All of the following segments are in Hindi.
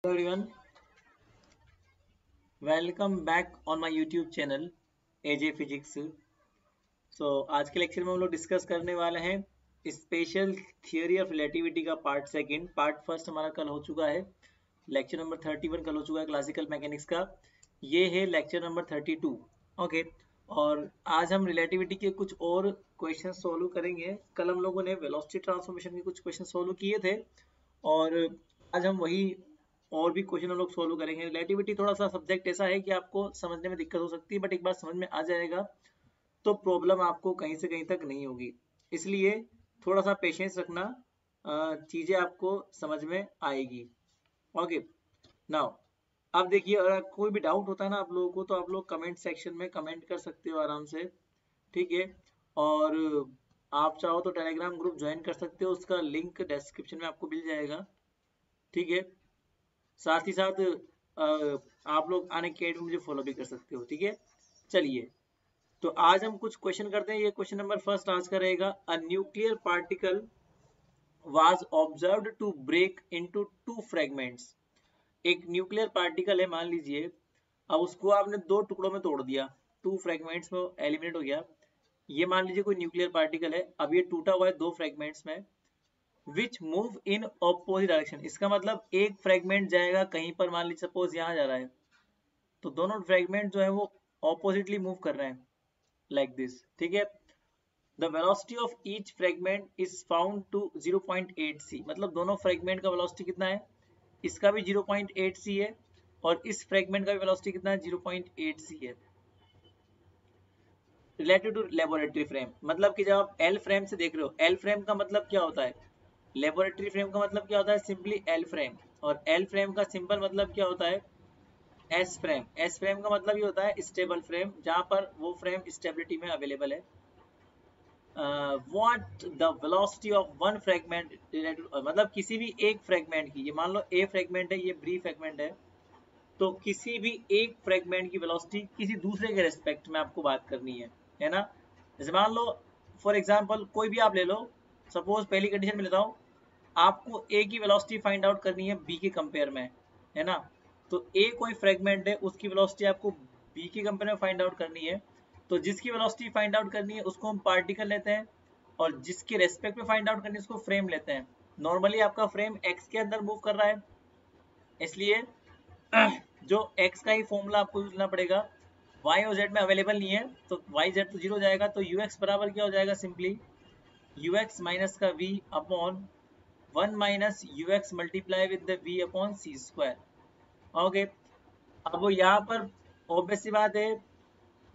Hello everyone, welcome back on my YouTube channel AJ Physics। आज के लेक्चर में हम लोग डिस्कस करने वाले हैं स्पेशल थियोरी ऑफ रिलेटिविटी का पार्ट सेकंड। पार्ट फर्स्ट हमारा कल हो चुका है, लेक्चर नंबर 31 कल हो चुका है क्लासिकल मैकेनिक्स का। ये है लेक्चर नंबर 32। ओके, और आज हम रिलेटिविटी के कुछ और क्वेश्चन सोल्व करेंगे। कल हम लोगों ने वेलोसिटी ट्रांसफॉर्मेशन के कुछ क्वेश्चन सोल्व किए थे और आज हम वही और भी क्वेश्चन हम लोग सोल्व करेंगे। रिलेटिविटी थोड़ा सा सब्जेक्ट ऐसा है कि आपको समझने में दिक्कत हो सकती है, बट एक बार समझ में आ जाएगा तो प्रॉब्लम आपको कहीं से कहीं तक नहीं होगी। इसलिए थोड़ा सा पेशेंस रखना, चीजें आपको समझ में आएगी। ओके, नाउ अब देखिए, अगर कोई भी डाउट होता है ना आप लोगों को, तो आप लोग कमेंट सेक्शन में कमेंट कर सकते हो आराम से, ठीक है। और आप चाहो तो टेलीग्राम ग्रुप ज्वाइन कर सकते हो, उसका लिंक डिस्क्रिप्शन में आपको मिल जाएगा, ठीक है। साथ ही साथ आप लोग अनअकैडमी में मुझे फॉलो भी कर सकते हो, ठीक है। चलिए, तो आज हम कुछ क्वेश्चन करते हैं। ये क्वेश्चन नंबर फर्स्ट आज का रहेगा। A nuclear particle was observed to break into two fragments. एक न्यूक्लियर पार्टिकल है, मान लीजिए, अब उसको आपने दो टुकड़ों में तोड़ दिया, टू फ्रेगमेंट्स में एलिमिनेट हो गया। ये मान लीजिए कोई न्यूक्लियर पार्टिकल है, अब ये टूटा हुआ है दो फ्रेगमेंट्स में, which move in opposite direction. इसका मतलब एक फ्रेगमेंट जाएगा कहीं पर, मान लीजिए सपोज यहाँ जा रहा है, तो दोनों फ्रेगमेंट जो है वो ऑपोजिटली मूव कर रहे हैं, लाइक दिस, ठीक है। The velocity of each fragment is found to 0.8 c। मतलब दोनों फ्रेगमेंट का वेलोसिटी कितना है, इसका भी 0.8 c है और इस फ्रेगमेंट का भी वेलोसिटी कितना है, 0.8 c है। रिलेटेड टू लेबोरेटरी फ्रेम, मतलब कि जब आप एल फ्रेम से देख रहे हो, एल फ्रेम का मतलब क्या होता है, लेबोरेटरी फ्रेम का मतलब क्या होता है, सिंपली एल फ्रेम। और एल फ्रेम का सिंपल मतलब क्या होता है, एस फ्रेम। एस फ्रेम का मतलब ये होता है स्टेबल फ्रेम, जहां पर वो फ्रेम स्टेबिलिटी में अवेलेबल है। What the velocity of one fragment related, मतलब किसी भी एक फ्रेगमेंट की, ये मान लो ए फ्रेगमेंट है, ये बी फ्रेगमेंट है, तो किसी भी एक फ्रेगमेंट की वेलोसिटी किसी दूसरे के रेस्पेक्ट में आपको बात करनी है ना। जैसे मान लो फॉर एग्जांपल कोई भी आप ले लो, सपोज पहली कंडीशन में लेता हूँ, आपको ए की वेलोसिटी फाइंड आउट करनी है बी के कंपेयर में, है ना। तो ए कोई फ्रेगमेंट है, उसकी वेलोसिटी आपको बी के कंपेयर में फाइंड आउट करनी है। तो जिसकी वेलोसिटी फाइंड आउट करनी है उसको हम पार्टिकल लेते हैं, और जिसके रेस्पेक्ट में फाइंड आउट करनी है उसको फ्रेम लेते हैं। नॉर्मली आपका फ्रेम एक्स के अंदर मूव कर रहा है, इसलिए जो एक्स का ही फॉर्मूला आपको यूज करना पड़ेगा। वाई और जेड में अवेलेबल नहीं है, तो वाई जेड तो जीरो जाएगा, तो यू एक्स बराबर क्या हो जाएगा, सिंपली यू एक्स माइनस का V upon 1 minus you X multiply with the V upon C square. Okay, अब यहाँ पर ऑब्वियस सी बात है,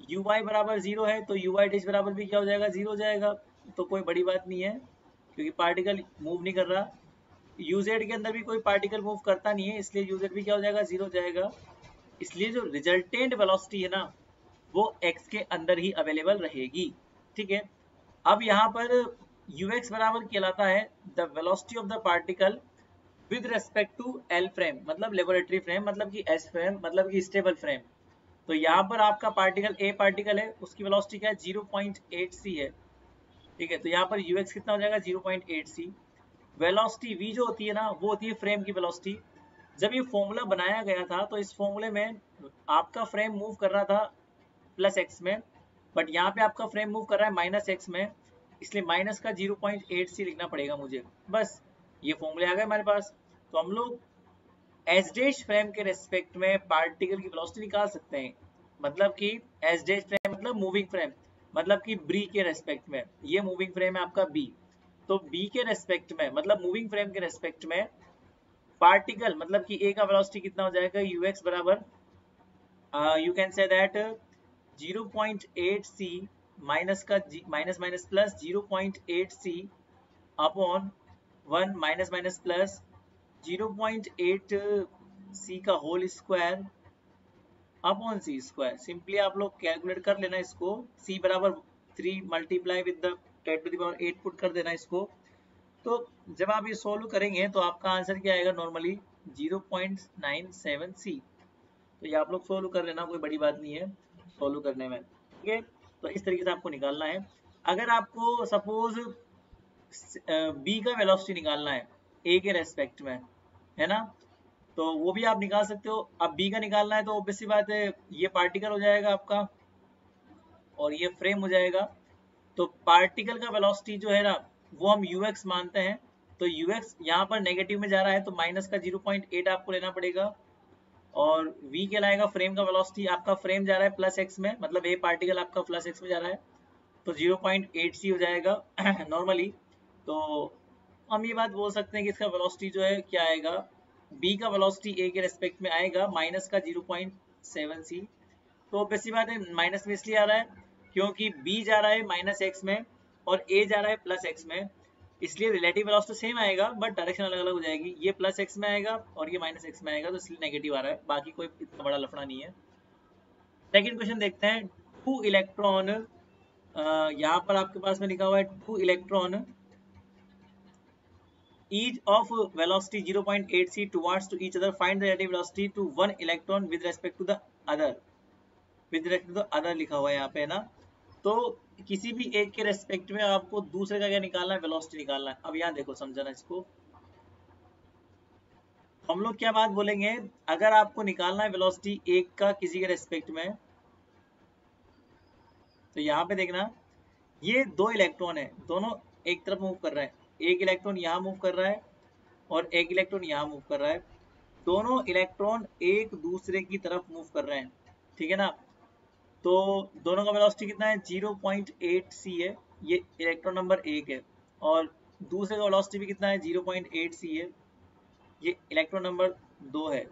यू वाई बराबर जीरो है, तो यू वाई डैश बराबर भी क्या हो जाएगा, जीरो हो जाएगा। तो कोई बड़ी बात नहीं है, क्योंकि पार्टिकल मूव नहीं कर रहा। यूजेड के अंदर भी कोई पार्टिकल मूव करता नहीं है, इसलिए यूजेड भी क्या हो जाएगा, जीरो हो जाएगा। इसलिए जो रिजल्टेंट वेलोसिटी है ना, वो एक्स के अंदर ही अवेलेबल रहेगी, ठीक है। अब यहाँ पर ux बराबर कहलाता है the velocity of the particle with respect to L frame, मतलब लेबोरेटरी फ्रेम, मतलब कि एस फ्रेम, मतलब कि स्टेबल फ्रेम। तो यहाँ पर आपका पार्टिकल ए पार्टिकल है, उसकी वेलोसिटी क्या है, 0.8 c है, ठीक है। तो यहाँ पर ux कितना हो जाएगा, 0.8 c। वेलोसिटी v जो होती है ना, वो होती है फ्रेम की वेलोसिटी। जब ये फॉर्मूला बनाया गया था, तो इस फॉर्मूले में आपका फ्रेम मूव कर रहा था प्लस एक्स में, बट यहाँ पे आपका फ्रेम मूव कर रहा है माइनस एक्स में, इसलिए माइनस का 0.8 c लिखना पड़ेगा मुझे। बस ये फॉर्मूले आ गए हमारे पास। तो हम लोग एस डैश फ्रेम के रेस्पेक्ट में पार्टिकल की वेलोसिटी निकाल सकते हैं। मतलब कि एस डैश फ्रेम मतलब मूविंग फ्रेम, मतलब कि बी के रेस्पेक्ट में, ये मूविंग फ्रेम है आपका बी, तो बी के रेस्पेक्ट में, मतलब मूविंग फ्रेम के रेस्पेक्ट में पार्टिकल, मतलब कि ए का वेलोसिटी कितना हो जाएगा, यू एक्स बराबर, you can say that 0.8 c minus का minus minus plus 0.8 c upon 1 minus minus plus 0.8 c का होल स्क्वायर अपॉन सी स्क्वायर। सिंपली आप लोग कैलकुलेट कर लेना इसको, c बराबर 3 multiply with the 10 to the power 8 put कर देना इसको। तो जब आप ये सोल्व करेंगे तो आपका आंसर क्या आएगा, नॉर्मली 0.97 c। तो ये आप लोग सोल्व कर लेना, कोई बड़ी बात नहीं है सोल्व करने में, ठीक है। तो इस तरीके से आपको निकालना है। अगर आपको सपोज बी का वेलोसिटी निकालना है ए के रेस्पेक्ट में, है ना, तो वो भी आप निकाल सकते हो। अब बी का निकालना है तो ऑब्वियस सी बात है, ये पार्टिकल हो जाएगा आपका और ये फ्रेम हो जाएगा। तो पार्टिकल का वेलोसिटी जो है ना वो हम यूएक्स मानते हैं। तो यूएक्स यहाँ पर नेगेटिव में जा रहा है तो माइनस का 0.8 आपको लेना पड़ेगा, और v कहलाएगा फ्रेम का वेलोसिटी। आपका फ्रेम जा रहा है प्लस एक्स में, मतलब ए पार्टिकल आपका प्लस एक्स में जा रहा है, तो 0.8c हो जाएगा नॉर्मली। तो हम ये बात बोल सकते हैं कि इसका वेलोसिटी जो है क्या आएगा, b का वेलोसिटी a के रेस्पेक्ट में आएगा माइनस का 0.7c। तो बेसिक बात है माइनस में इसलिए आ रहा है क्योंकि b जा रहा है माइनस एक्स में और a जा रहा है प्लस एक्स में, इसलिए रिलेटिव वेलोसिटी सेम आएगा बट डायरेक्शन अलग अलग हो जाएगी। ये प्लस एक्स में आएगा और ये माइनस एक्स में आएगा, तो इसलिए नेगेटिव आ रहा है, बाकी कोई इतना बड़ा लफड़ा नहीं है। सेकेंड क्वेश्चन देखते हैं। टू इलेक्ट्रॉन, यहाँ पर आपके पास में लिखा हुआ है two electron each of velocity 0.8c towards to each other, find the relative velocity to one electron with respect to the other, with respect to the other लिखा हुआ है यहाँ पे, है ना। तो किसी भी एक के रेस्पेक्ट में आपको दूसरे का क्या निकालना है, वेलोसिटी निकालना है। अब यहाँ देखो समझना इसको, हम लोग क्या बात बोलेंगे, अगर आपको निकालना है वेलोसिटी एक का किसी के रेस्पेक्ट में, तो यहाँ पे देखना ये दो इलेक्ट्रॉन है, दोनों एक तरफ मूव कर रहे हैं, एक इलेक्ट्रॉन यहाँ मूव कर रहा है और एक इलेक्ट्रॉन यहाँ मूव कर रहा है, दोनों इलेक्ट्रॉन एक दूसरे की तरफ मूव कर रहे हैं, ठीक है ना। तो दोनों का वेलोसिटी कितना है, 0.8c है, ये इलेक्ट्रॉन नंबर एक है, और दूसरे का वेलोसिटी भी कितना है, 0.8c है, ये इलेक्ट्रॉन नंबर 2 है,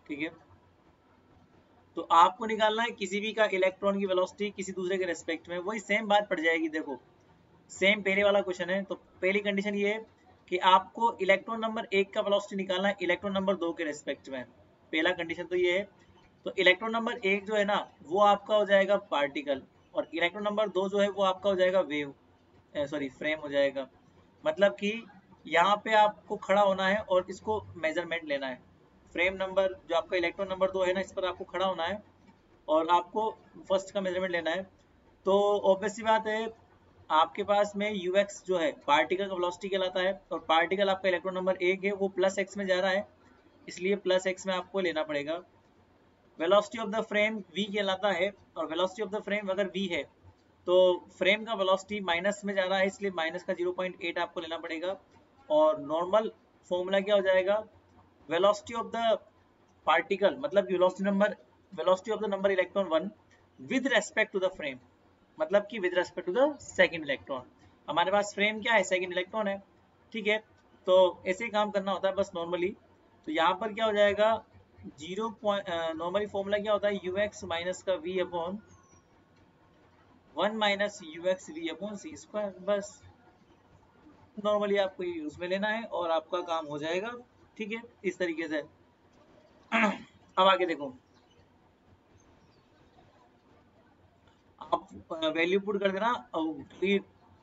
ठीक है। तो आपको निकालना है किसी भी का इलेक्ट्रॉन की वेलोसिटी किसी दूसरे के रेस्पेक्ट में, वही सेम बात पड़ जाएगी। देखो सेम पहले वाला क्वेश्चन है, तो पहली कंडीशन ये है कि आपको इलेक्ट्रॉन नंबर एक का वेलोसिटी निकालना है इलेक्ट्रॉन नंबर 2 के रेस्पेक्ट में, पहला कंडीशन तो ये है। तो इलेक्ट्रॉन नंबर एक जो है ना वो आपका हो जाएगा पार्टिकल, और इलेक्ट्रॉन नंबर 2 जो है वो आपका हो जाएगा वेव, सॉरी फ्रेम हो जाएगा। मतलब कि यहाँ पे आपको खड़ा होना है और इसको मेजरमेंट लेना है, फ्रेम नंबर जो आपका इलेक्ट्रॉन नंबर 2 है ना इस पर आपको खड़ा होना है और आपको फर्स्ट का मेजरमेंट लेना है। तो ऑब्वियस सी बात है आपके पास में ux जो है पार्टिकल का वेलोसिटी कहलाता है, और पार्टिकल आपका इलेक्ट्रॉन नंबर एक है वो प्लस एक्स में जा रहा है, इसलिए प्लस एक्स में आपको लेना पड़ेगा। Velocity of the frame v कहलाता है, और वेलोसिटी ऑफ द फ्रेम अगर v है तो फ्रेम का वेलोसिटी माइनस में जा रहा है, इसलिए माइनस का 0.8 आपको लेना पड़ेगा। और नॉर्मल फॉर्मूला क्या हो जाएगा, वेलोसिटी ऑफ द पार्टिकल मतलब velocity of the number electron 1 with respect to the frame, मतलब कि with respect to the second electron. हमारे पास फ्रेम क्या है, सेकंड इलेक्ट्रॉन है, ठीक है। तो ऐसे ही काम करना होता है बस नॉर्मली। तो यहाँ पर क्या हो जाएगा, नॉर्मली फॉर्मूला क्या होता है, ux माइनस का v upon 1 minus ux v upon सी स्क्वायर, बस नॉर्मली आपको ये यूज में लेना है और आपका काम हो जाएगा, ठीक है, इस तरीके से। अब आगे देखो, आप वैल्यू पुट कर देना, और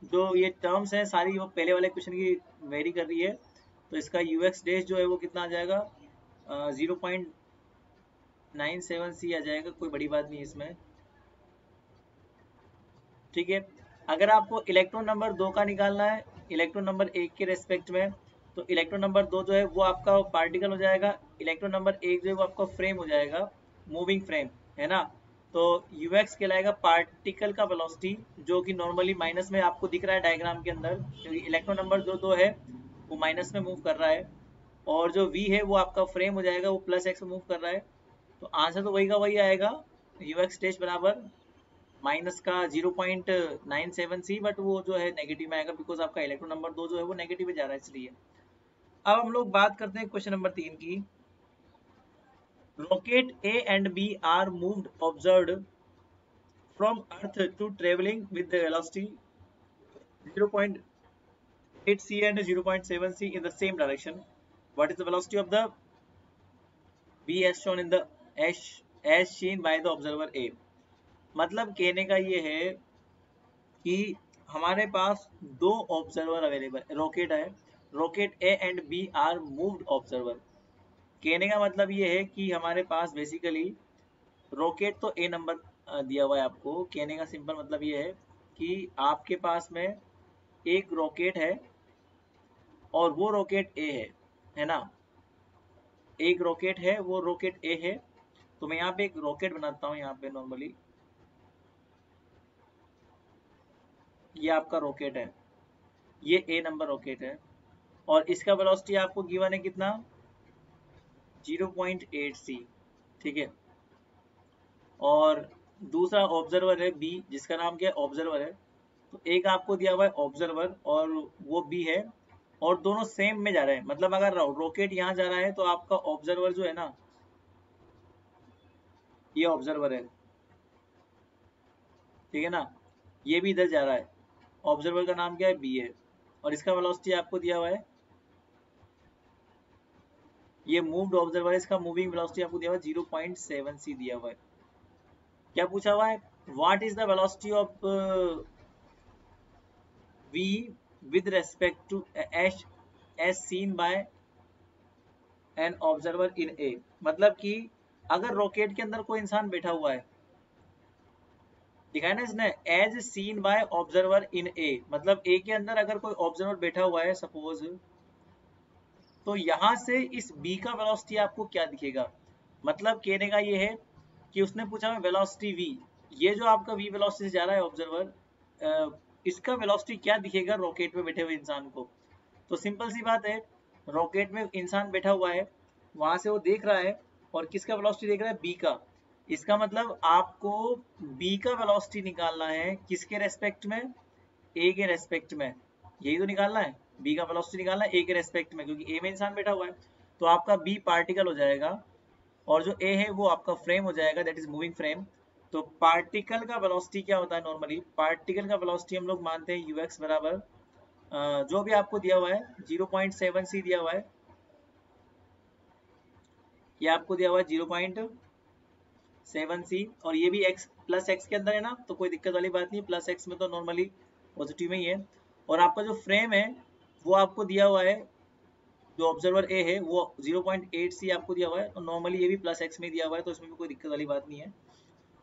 जो ये टर्म्स हैं सारी वो पहले वाले क्वेश्चन की वेरी कर रही है, तो इसका ux डैश जो है वो कितना आ जाएगा, 0.97c आ जाएगा, कोई बड़ी बात नहीं इसमें, ठीक है। अगर आपको इलेक्ट्रॉन नंबर 2 का निकालना है इलेक्ट्रॉन नंबर 1 के रेस्पेक्ट में, तो इलेक्ट्रॉन नंबर 2 जो है वो आपका पार्टिकल हो जाएगा, इलेक्ट्रॉन नंबर 1 जो है वो आपका फ्रेम हो जाएगा, मूविंग फ्रेम, है ना। तो ux कहलाएगा पार्टिकल का वेलोसिटी, जो कि नॉर्मली माइनस में आपको दिख रहा है डायग्राम के अंदर, क्योंकि इलेक्ट्रॉन नंबर जो 2 है वो माइनस में मूव कर रहा है, और जो v है वो आपका फ्रेम हो जाएगा, वो प्लस एक्स में मूव कर रहा है। तो आंसर तो वही का वही आएगा, ux डैश बराबर माइनस का 0.97c, बट वो जो है नेगेटिव में आएगा, बिकॉज आपका इलेक्ट्रॉन नंबर 2 जो है वो नेगेटिव में जा रहा है, इसलिए। अब हम लोग बात करते हैं क्वेश्चन नंबर 3 की। Rocket A and B are moved observed from Earth to traveling with the velocity 0.8c and 0.7c in the same direction. What is the velocity of the B as shown in the as seen by the observer A? मतलब कहने का ये है कि हमारे पास दो ऑब्जर्वर अवेलेबल, रॉकेट है, rocket A and B are moved observer. कहने का मतलब ये है कि हमारे पास बेसिकली रॉकेट तो ए नंबर दिया हुआ है आपको, कहने का सिंपल मतलब ये है कि आपके पास में एक रॉकेट है और वो रॉकेट ए है ना। एक रॉकेट है, वो रॉकेट ए है, तो मैं यहाँ पे एक रॉकेट बनाता हूँ यहाँ पे नॉर्मली, ये आपका रॉकेट है, ये ए नंबर रॉकेट है, और इसका वेलोसिटी आपको गिवन है कितना 0.8 सी, ठीक है। और दूसरा ऑब्जर्वर है बी, जिसका नाम क्या है ऑब्जर्वर है, तो एक आपको दिया हुआ है ऑब्जर्वर और वो बी है, और दोनों सेम में जा रहे हैं, मतलब अगर रॉकेट यहाँ जा रहा है तो आपका ऑब्जर्वर जो है ना, ये ऑब्जर्वर है, ठीक है ना, ये भी इधर जा रहा है, ऑब्जर्वर का नाम क्या है बी है, और इसका वेलोसिटी आपको दिया हुआ है, ये मूव्ड ऑब्जर्वर है, इसका मूविंग वेलोसिटी आपको दिया हुआ है 0.7 सी दिया हुआ है। क्या पूछा हुआ है, what is the velocity of v with respect to h as seen by an observer in a, मतलब कि अगर रॉकेट के अंदर कोई इंसान बैठा हुआ है, दिखाया ना इसने, as seen by observer in A, मतलब ए के अंदर अगर कोई ऑब्जर्वर बैठा हुआ है सपोज, तो यहां से इस बी का वेलोसिटी आपको क्या दिखेगा, मतलब कहने का ये है कि उसने पूछा मैं वेलोसिटी वी, ये जो आपका वी वेलोसिटी से जा रहा है ऑब्जर्वर, इसका वेलोसिटी क्या दिखेगा रॉकेट में बैठे हुए इंसान को। तो सिंपल सी बात है, रॉकेट में इंसान बैठा हुआ है, वहां से वो देख रहा है, और किसका वेलोसिटी देख रहा है बी का, इसका मतलब आपको बी का वेलोसिटी निकालना है किसके रेस्पेक्ट में, ए के रेस्पेक्ट में, यही तो निकालना है, बी का वेलोसिटी निकालना है ए के रेस्पेक्ट में, क्योंकि ए में इंसान बैठा हुआ है, तो आपका बी पार्टिकल हो जाएगा, और जो ए है वो आपका फ्रेम हो जाएगा, दैट इज मूविंग फ्रेम। तो पार्टिकल का वेलोसिटी क्या होता है नॉर्मली, पार्टिकल का वेलोसिटी हम लोग मानते हैं यूएक्स बराबर जो भी आपको दिया हुआ है 0.7 सी दिया हुआ है, ये आपको दिया हुआ है 0.7 सी, और ये भी x प्लस एक्स के अंदर है ना, तो कोई दिक्कत वाली बात नहीं, प्लस एक्स में तो नॉर्मली पॉजिटिव में ही है। और आपका जो फ्रेम है वो आपको दिया हुआ है, जो ऑब्जर्वर ए है वो 0.8 सी आपको दिया हुआ है, और नॉर्मली ये भी प्लस एक्स में दिया हुआ है, तो इसमें भी कोई दिक्कत वाली बात नहीं है।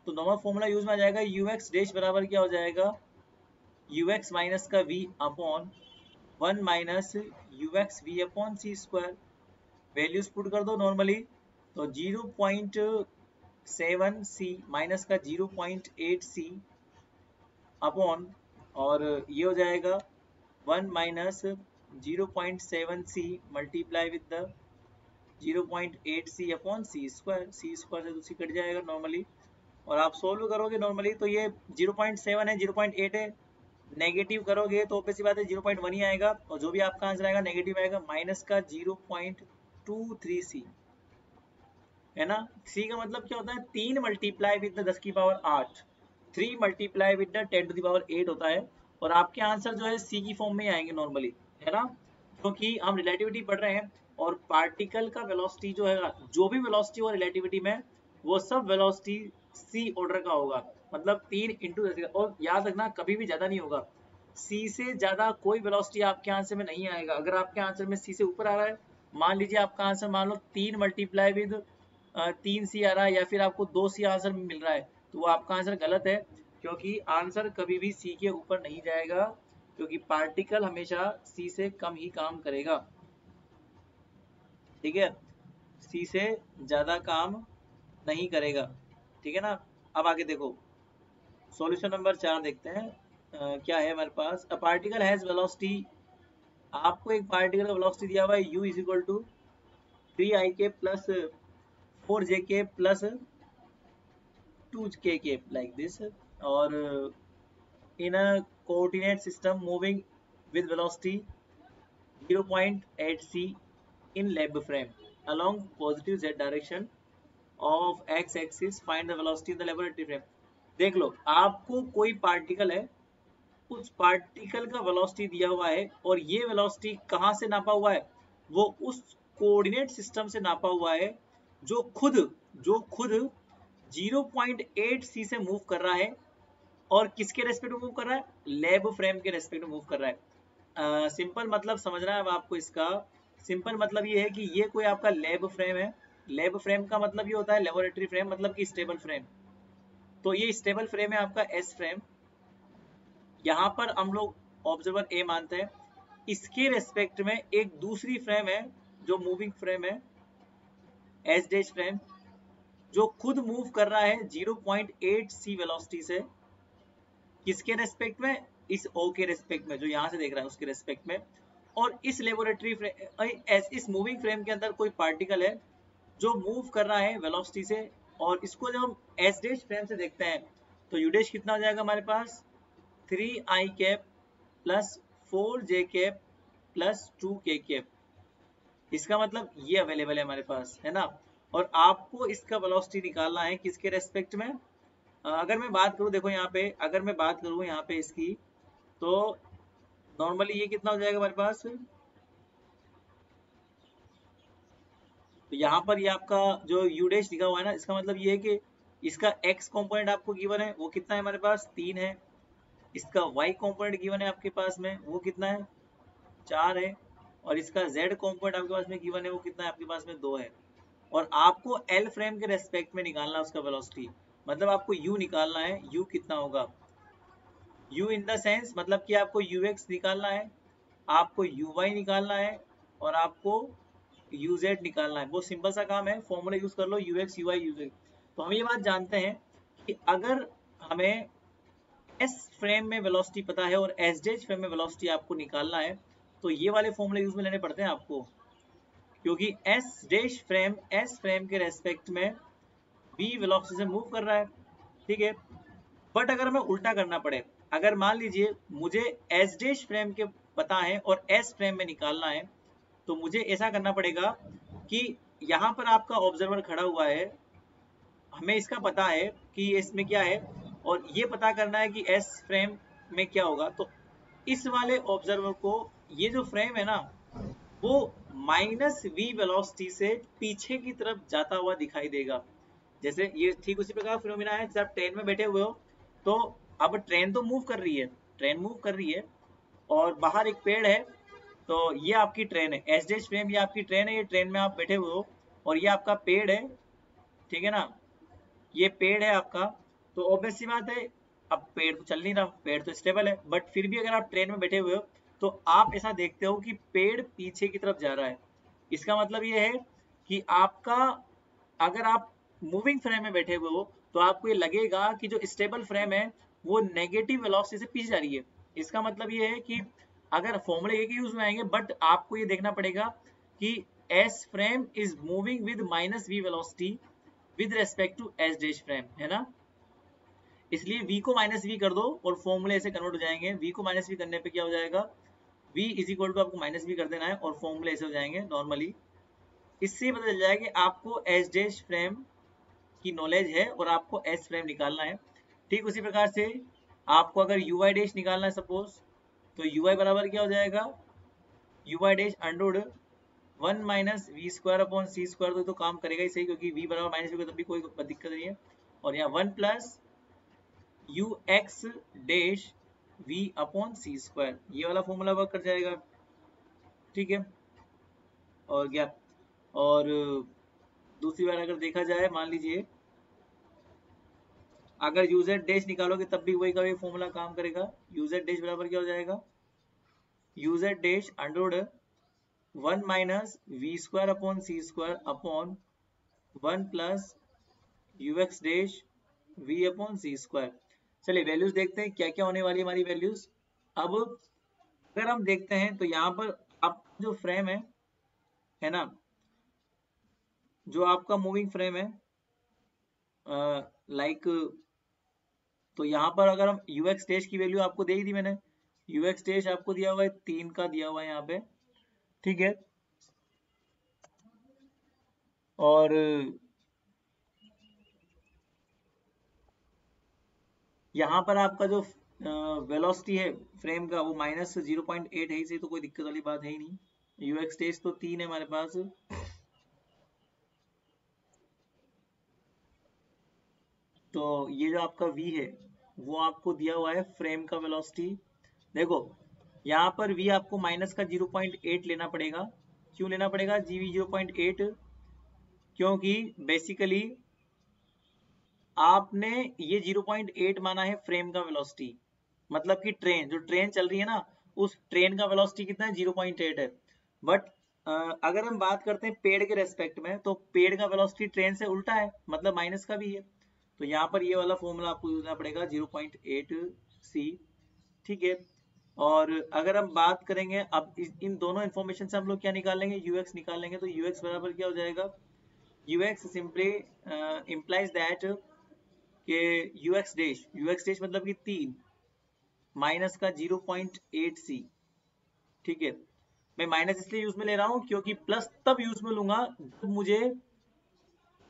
तो नॉर्मल फॉर्मूला यूज में आ जाएगा, यू एक्स डैश बराबर क्या हो जाएगा, यू एक्स माइनस का V upon 1 minus you x we upon C square, values put कर दो नॉर्मली, तो 0.7 सी माइनस का 0.8 सी अपॉन, और ये हो जाएगा 1 minus 0.7 C multiply with the 0.8 C upon C square, C square से तो सी कट जाएगा नॉर्मली, और आप सोल्व करोगे नॉर्मली तो ये 0.7 है 0.8 है, नेगेटिव करोगे तो ऑब्वियस बात है 0.1 ही आएगा, और जो भी आपका आंसर आएगा नेगेटिव आएगा, माइनस का 0.23 सी, है ना। सी का मतलब क्या होता है 3 मल्टीप्लाई विद 10 की power 8, 3 multiply with 10 to the power 8 होता है, और आपके आंसर जो है सी की फॉर्म में आएंगे नॉर्मली, है ना, क्योंकि हम रिलेटिविटी पढ़ रहे हैं, और पार्टिकल का वेलोसिटी जो है, जो भी वेलोसिटी हो रिलेटिविटी में, वो सब वेलोसिटी सी ऑर्डर का होगा, मतलब 3 इंटू 10, और याद रखना कभी भी ज्यादा नहीं होगा, सी से ज्यादा कोई वेलोसिटी आपके आंसर में नहीं आएगा। अगर आपके आंसर में सी से ऊपर आ रहा है, मान लीजिए आपका आंसर मान लो 3 मल्टीप्लाई विद 3 सी आ रहा है, या फिर आपको 2 सी आंसर मिल रहा है, तो वो आपका आंसर गलत है, क्योंकि आंसर कभी भी सी के ऊपर नहीं जाएगा, क्योंकि पार्टिकल हमेशा सी से कम ही काम करेगा, ठीक है, सी से ज्यादा काम नहीं करेगा, ठीक है ना। अब आगे देखो, सॉल्यूशन नंबर 4 देखते हैं, क्या है हमारे पास, अ पार्टिकल हैज वेलोसिटी, आपको एक पार्टिकल का वेलोसिटी दिया हुआ है u is equal to 3i के प्लस 4j के प्लस 2k के लाइक दिस, और in a coordinate system moving with velocity 0.8 c in lab frame along positive z direction of x axis, find the velocity in the laboratory frame। देख लो, आपको कोई पार्टिकल है, उस पार्टिकल का वेलोसिटी दिया हुआ है, और ये वेलोसिटी कहाँ से नापा हुआ है, वो उस कोऑर्डिनेट सिस्टम से नापा हुआ है जो खुद 0.8 सी से मूव कर रहा है, और किसके रेस्पेक्ट में मूव कर रहा है, लैब फ्रेम के रेस्पेक्ट में मूव कर रहा है। सिंपल मतलब समझना है अब आपको इसका, सिंपल मतलब ये है कि ये कोई आपका लैब फ्रेम है, लैब फ्रेम का मतलब ये होता है लेबोरेटरी फ्रेम, मतलब कि स्टेबल फ्रेम, तो ये स्टेबल फ्रेम है आपका एस फ्रेम, यहाँ पर हम लोग ऑब्जर्वर ए मानते हैं, इसके रेस्पेक्ट में एक दूसरी फ्रेम है जो मूविंग फ्रेम है, एस डैश फ्रेम जो खुद मूव कर रहा है 0.8 c वेलोसिटी से, किसके रेस्पेक्ट में, इस ओ के रेस्पेक्ट में, जो यहां से देख रहा है उसके रेस्पेक्ट में। और इस लेबोरेटरी इस मूविंग फ्रेम के अंदर कोई पार्टिकल है जो मूव कर रहा है वेलोसिटी से, और इसको जब हम एस डैश फ्रेम से देखते हैं तो यू डैश कितना हो जाएगा हमारे पास 3i cap plus 4j cap plus 2k cap. इसका मतलब ये अवेलेबल है हमारे पास, है ना। और आपको इसका वेलोसिटी निकालना है किसके रेस्पेक्ट में। अगर मैं बात करूं, देखो यहाँ पे अगर मैं बात करूं यहाँ पे इसकी, तो नॉर्मली ये कितना हो जाएगा हमारे पास, तो यहाँ पर ये आपका जो यू डैश लिखा हुआ है ना, इसका मतलब ये है कि इसका x कंपोनेंट आपको गिवन है, वो कितना है हमारे पास 3 है। इसका y कंपोनेंट गिवन है आपके पास में, वो कितना है 4 है। और इसका z कंपोनेंट आपके पास में गिवन है, वो कितना है आपके पास में 2 है। और आपको L फ्रेम के रेस्पेक्ट में निकालना है उसका वेलोसिटी, मतलब आपको U निकालना है। U कितना होगा, U इन द सेंस मतलब कि आपको UX निकालना है, आपको UY निकालना है, और आपको UZ निकालना है। बहुत सिंपल सा काम है, फॉर्मूला यूज कर लो UX UY UZ। तो हम ये बात जानते हैं कि अगर हमें S फ्रेम में वेलोसिटी पता है और S डैश फ्रेम में वेलोसिटी आपको निकालना है, तो ये वाले फॉर्मूले यूज में लेने पड़ते हैं आपको, क्योंकि S फ्रेम के रेस्पेक्ट में V वेलोसिटी से मूव कर रहा है, ठीक है। बट अगर हमें उल्टा करना पड़े, अगर मान लीजिए मुझे S डैश फ्रेम के पता है और S फ्रेम में निकालना है, तो मुझे ऐसा करना पड़ेगा कि यहाँ पर आपका ऑब्जर्वर खड़ा हुआ है, हमें इसका पता है कि इसमें क्या है, और ये पता करना है कि S फ्रेम में क्या होगा। तो इस वाले ऑब्जर्वर को, ये जो फ्रेम है ना, वो माइनस v वेलोसिटी से पीछे की तरफ जाता हुआ दिखाई देगा। जैसे ये ठीक उसी प्रकार फिनोमिना है, जब आप ट्रेन में बैठे हुए हो, तो अब ट्रेन तो मूव कर रही है, ट्रेन मूव कर रही है, और बाहर एक पेड़ है, तो ये आपकी ट्रेन है। एस डैश फ्रेम ये आपकी ट्रेन है, ये ट्रेन में आप बैठे हुए हो, और ये आपका पेड़ है, ठीक है ना, ये पेड़ है आपका। तो ऑब्वियस सी बात है, अब पेड़ तो चल नहीं रहा, पेड़ तो स्टेबल है, बट फिर भी अगर आप ट्रेन में बैठे हुए हो तो आप ऐसा देखते हो कि पेड़ पीछे की तरफ जा रहा है। इसका मतलब ये है कि आपका, अगर आप मूविंग फ्रेम में बैठे हुए हो तो आपको ये लगेगा कि जो स्टेबल फ्रेम है वो नेगेटिव वेलोसिटी से पीछे जा रही है। इसका मतलब ये है कि अगर फॉर्मूले एक ही यूज में आएंगे, बट आपको ये देखना पड़ेगा कि S frame is moving with minus V velocity with respect to S dash frame, है ना। इसलिए v को माइनस वी कर दो और फॉर्मूले ऐसे कन्वर्ट हो जाएंगे। v को माइनस वी करने पे क्या हो जाएगा, v इज इक्वल टू आपको माइनस वी कर देना है और फॉर्मूले ऐसे हो जाएंगे नॉर्मली। इससे पता चल जाएगा कि आपको एस डैश फ्रेम की नॉलेज है और आपको एस फ्रेम निकालना है। ठीक उसी प्रकार से आपको अगर यू वाई डैश निकालना है सपोज, तो यू वाई बराबर क्या हो जाएगा, U Y dash under root 1 minus we square upon C square, तो काम करेगा ही सही, क्योंकि v बराबर माइनस वी, तब भी कोई दिक्कत नहीं है। और यहाँ 1 plus U X dash V upon सी स्क्वायर, ये वाला फॉर्मूला वर्क कर जाएगा, ठीक है। और क्या, और दूसरी बार अगर देखा जाए, मान लीजिए अगर यूजेड डैश निकालोगे तब भी वही का वही फॉर्मूला काम करेगा। यूजेड डैश बराबर क्या हो जाएगा, U Z dash under root 1 minus we square upon C square upon 1 plus U X dash V upon C square. चलिए वैल्यूज देखते हैं क्या क्या होने वाली हमारी वैल्यूज। अब अगर हम देखते हैं तो यहाँ पर आप जो फ्रेम है ना, जो आपका मूविंग फ्रेम है, लाइक तो यहाँ पर अगर हम यू एक्स डैश की वैल्यू आपको दे ही दी मैंने, यू एक्स डैश आपको दिया हुआ है 3 का दिया हुआ है यहाँ पे, ठीक है। और यहाँ पर आपका जो वेलोसिटी है फ्रेम का वो माइनस 0.8 है, इसे तो कोई दिक्कत वाली बात है ही नहीं। यू एक्स डैश तो 3 है हमारे पास, तो ये जो आपका v है वो आपको दिया हुआ है फ्रेम का वेलोसिटी। देखो यहाँ पर v आपको माइनस का 0.8 लेना पड़ेगा। क्यों लेना पड़ेगा जीवी 0.8, क्योंकि बेसिकली आपने ये 0.8 माना है फ्रेम का वेलोसिटी, मतलब कि ट्रेन जो ट्रेन चल रही है ना, उस ट्रेन का वेलोसिटी कितना है 0.8 है। बट अगर हम बात करते हैं पेड़ के रेस्पेक्ट में, तो पेड़ का वेलोसिटी ट्रेन से उल्टा है, मतलब माइनस का भी है। तो यहाँ पर ये वाला फॉर्मूला आपको यूज करना पड़ेगा 0.8 c, ठीक है। और अगर हम बात करेंगे अब इन दोनों इन्फॉर्मेशन से हम लोग क्या निकालेंगे, ux निकालेंगे। तो ux बराबर क्या हो जाएगा, ux सिंपली इम्प्लाइज दैट कि ux डैश मतलब कि 3 माइनस का 0.8 c, ठीक है। मैं माइनस इसलिए यूज में ले रहा हूं क्योंकि प्लस तब यूज में लूंगा जब मुझे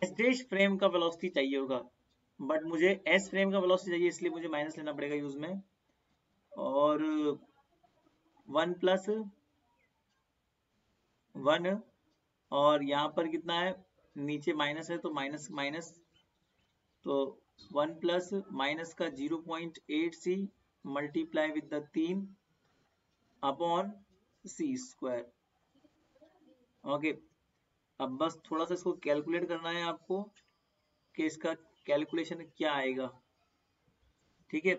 एस डैश फ्रेम का वेलोसिटी चाहिए होगा, बट मुझे एस फ्रेम का वेलोसिटी चाहिए, इसलिए मुझे माइनस लेना पड़ेगा यूज में। और 1 प्लस 1, और यहाँ पर कितना है, नीचे माइनस है तो माइनस माइनस, तो 1 प्लस माइनस का 0.8 c multiply with the 3 upon c square. Okay, अब बस थोड़ा सा इसको कैलकुलेट करना है आपको कि इसका कैलकुलेशन क्या आएगा, ठीक है।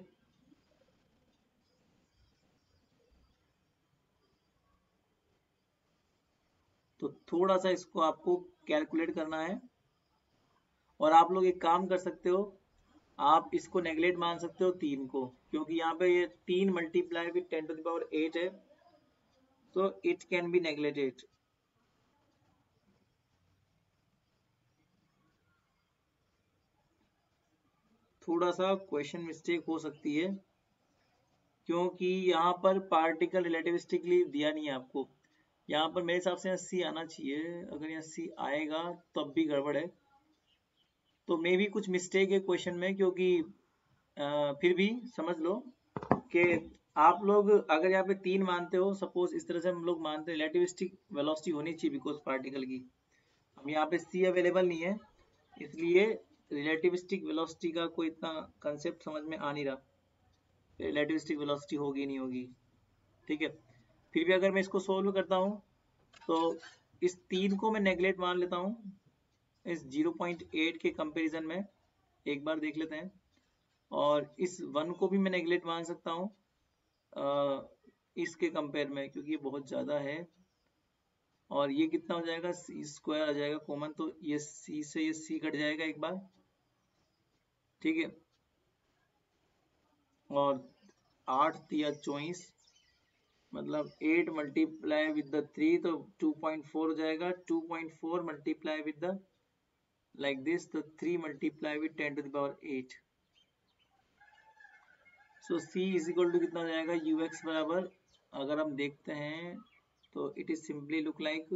तो थोड़ा सा इसको आपको कैलकुलेट करना है, और आप लोग एक काम कर सकते हो, आप इसको नेगलेक्ट मान सकते हो 3 को, क्योंकि यहाँ पे ये 3 मल्टीप्लाई विद 10⁸ है, तो इट कैन बी नेगलेक्टेड। थोड़ा सा क्वेश्चन मिस्टेक हो सकती है, क्योंकि यहाँ पर पार्टिकल रिलेटिविस्टिकली दिया नहीं है आपको। यहाँ पर मेरे हिसाब से 80 आना चाहिए, अगर 80 आएगा तब भी गड़बड़ है, तो मे भी कुछ मिस्टेक है क्वेश्चन में, क्योंकि फिर भी समझ लो कि आप लोग अगर यहाँ पे 3 मानते हो, सपोज इस तरह से हम लोग मानते हैं रिलेटिविस्टिक वेलोसिटी होनी चाहिए बिकॉज पार्टिकल की, अब यहाँ पे c अवेलेबल नहीं है, इसलिए रिलेटिविस्टिक वेलोसिटी का कोई इतना कंसेप्ट समझ में आ नहीं रहा, रिलेटिविस्टिक वेलोसिटी होगी नहीं होगी, ठीक है। फिर भी अगर मैं इसको सोल्व करता हूँ, तो इस 3 को मैं नेगलेक्ट मान लेता हूँ इस 0.8 के कंपैरिजन में, एक बार देख लेते हैं। और इस 1 को भी मैं नेगलेक्ट मान सकता हूँ इसके कंपेयर में, क्योंकि ये बहुत ज़्यादा है। और ये कितना हो जाएगा, c स्क्वायर आ जाएगा कॉमन, तो ये c से ये c कट जाएगा एक बार, ठीक है। और 8 तिया 24, मतलब 8 मल्टीप्लाई विद द 3, तो 2.4 हो जाएगा। 2.4 multiply with the like this, तो 3 multiply with 10⁸8, so c is equal to कितना हो जाएगा, ux बराबर, अगर हम देखते हैं तो it is simply look like,